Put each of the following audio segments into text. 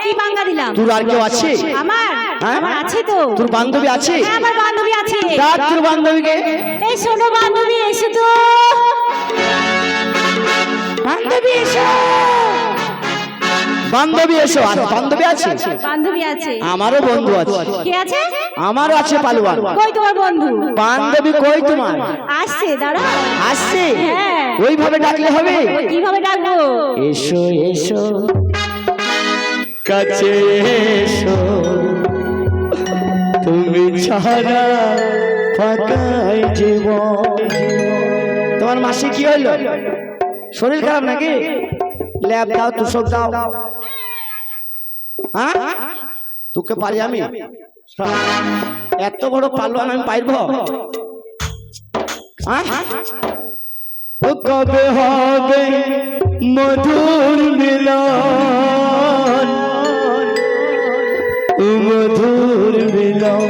কি বাঙ্গা দিলাম? তোর আর কেউ আছে? আমার আমার আছে তো। তোর বান্ধবী আছে? হ্যাঁ আমার বান্ধবী আছে। ডাক তোর বান্ধবীকে। এই শোনো বান্ধবী এসো তো। বান্ধবী এসো, বান্ধবী এসো। বান্ধবী আছে? বান্ধবী আছে। আমারও বন্ধু আছে। কে আছে? আমারও আছে পালোয়ান। কই তোমার বন্ধু? বান্ধবী কই তোমার? আসছে, দাঁড়াও। আসছে? হ্যাঁ। ওইভাবে ডাকলে হবে? কিভাবে ডাকবো? এসো এসো কাছে এসো, তুমি ছাড়া ফাঁকাই জীবন। তোমার মাসি কি হইল? শরীর খারাপ নাকি? ল্যাব দাও, তুষক দাও। হ্যাঁ তোকে পারি আমি? এত বড় পালোয়ান আমি পাইব? কবে হবে মধুর মিলন, মধুর মিলন।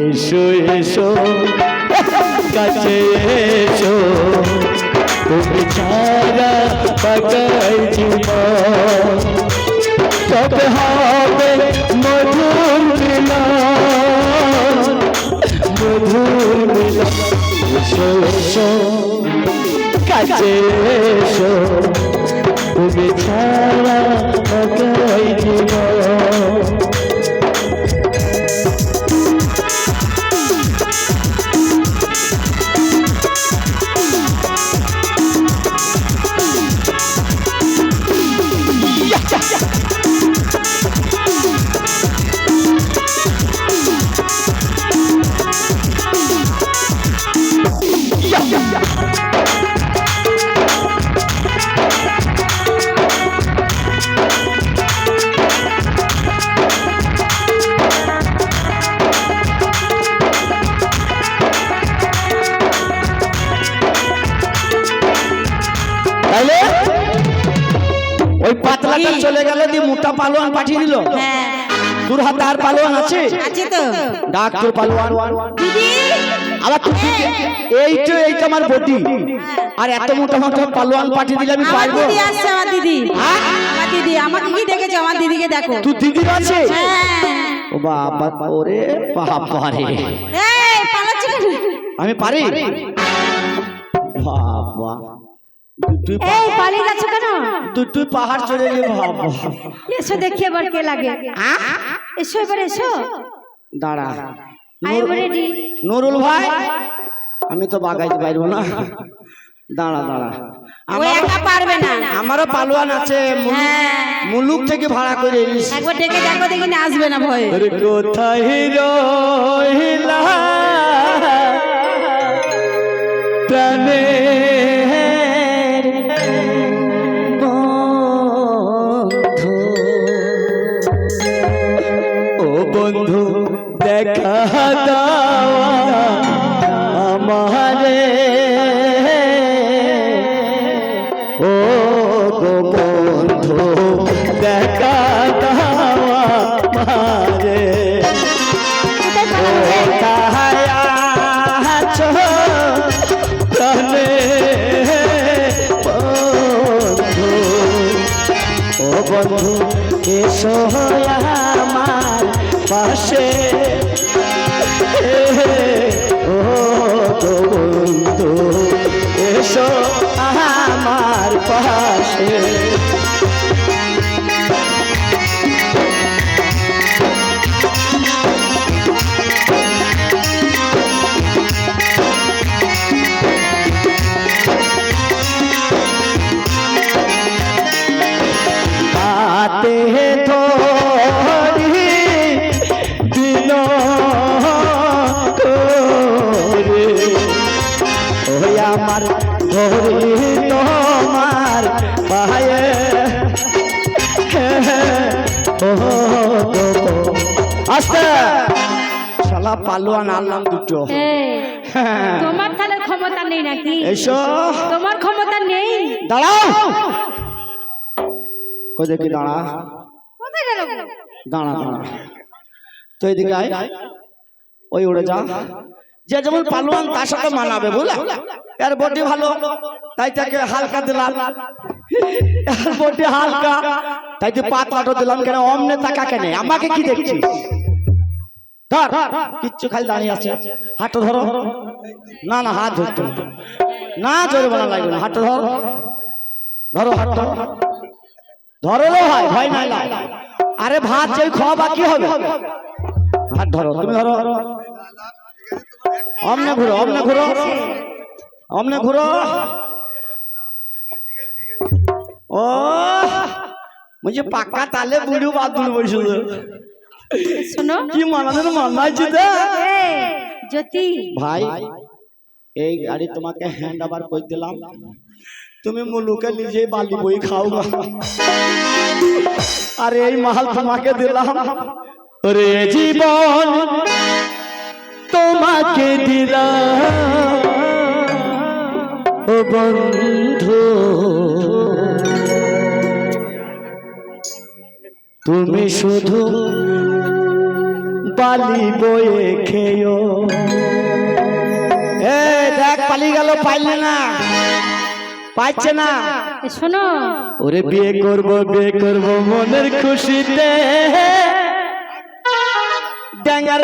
এসো এসো কাছে এসো, তুমি ছাড়া পাকাই জীবন। কবে হবে মধুর মিলন, মধুর মিলন। এসো এসো কাছে এসো, তুমি ছাড়া পাকাই জীবন। তাইলে ওই পাতলাটা চলে গেল, দিয়ে মোটা পালোয়ান পাঠিয়ে দিল। হ্যাঁ তোর হাতে আর পালোয়ান আছে? আছে তো। ডাক তোর পালোয়ান। দিদি আবার এইটা এইটা আমার বডি, আর এত মোটা মোটা পালোয়ান পাঠিয়ে দিলে আমি পারবো? দিদি আসছে, আমার দিদি। আমার দিদি আমাকে কি দেখেছো? আমার দিদিকে দেখো। তুই দিদির আছে? হ্যাঁ। ও বাবা, ওরে বাবা রে, এই পালাচ্ছ কেন? আমি পারি? বাবা এই পালিয়ে যাচ্ছ কেন? দুই পাহাড় চড়ে গেলে বাবা। এসো দেখি এবার কে লাগে। এসো এবার এসো। দাঁড়া আই এম রেডি। নুরুল ভাই, আমি তো বাগাইতে পারবো না। দাঁড়া দাঁড়া, ও একা পারবে না। আমারও পালোয়ান আছে, মুলুক থেকে ভাড়া করে এনেছি। একবার ডেকে দেখো, দেখি না আসবে না ভয়। কোথায় রহিলা প্রাণের বন্ধু, ও বন্ধু দেখা দাও আমারে, ও গো বন্ধু দেখা দাও আমারে। কোথায় আছো প্রাণের বন্ধু, ও বন্ধু এসো আমার পাশে, ও বন্ধু এসো আমার পাশে। হাতে ধরি দিন করে, ওই আমার ধরি তোমার পায়ে, আস্তে শালা পালোয়ান আনলাম দুটো। তোমার তাহলে ক্ষমতা নেই নাকি? এসো। তোমার ক্ষমতা নেই? দাঁড়াও, কই দেখি দাঁড়া। কোথায় গেল? দাঁড়া দাঁড়া, তো এদিকে আয়, ওই উড়ে যা। যে যেমন পালোয়ান তার সাথে মানাবে, বুঝলা? এর বডি ভালো তাই তাকে হালকা দিলাম, এর বডি হালকা তাই তুই পাতলাটো দিলাম কেন? অমনে তাকা কেন? আমাকে কি দেখছিস? ধর, কিচ্ছু খালি দাঁড়িয়ে আছে। হাতটা ধরো। না না, হাত ধরতে না। না, জোরে বলা লাগবে না। হাতটা ধরো, ধরো হাতটা ধরো রে ভাই, ভয় নাই লাই। আরে ভাত যে খাওয়া বাকি হবে। হাত ধরো, তুমি ধরো। অমনে ঘুরো, অমনে ঘুরো, অমনে ঘুরো। ও মুঝে পাক্কা তালে বুড়ো বাদুল বসে শোনো কি মানানোর মানাইছি দে জ্যোতি ভাই। এই গাড়ি তোমাকে হ্যান্ড ওভার করে দিলাম, তুমি মুলুকে নিজেই বালি বই খাও গা। আর এই মাল তোমাকে দিলাম। রে জীবন তোমাকে দিলাম ও বন্ধু, তুমি শুধু বালি বয়ে খেয়েও। এ দেখ পালিয়ে গেল, পাইলে না, পাইছে না। শোনো ওরে বিয়ে করব মনের খুশিতে। ড্যাঙ্গার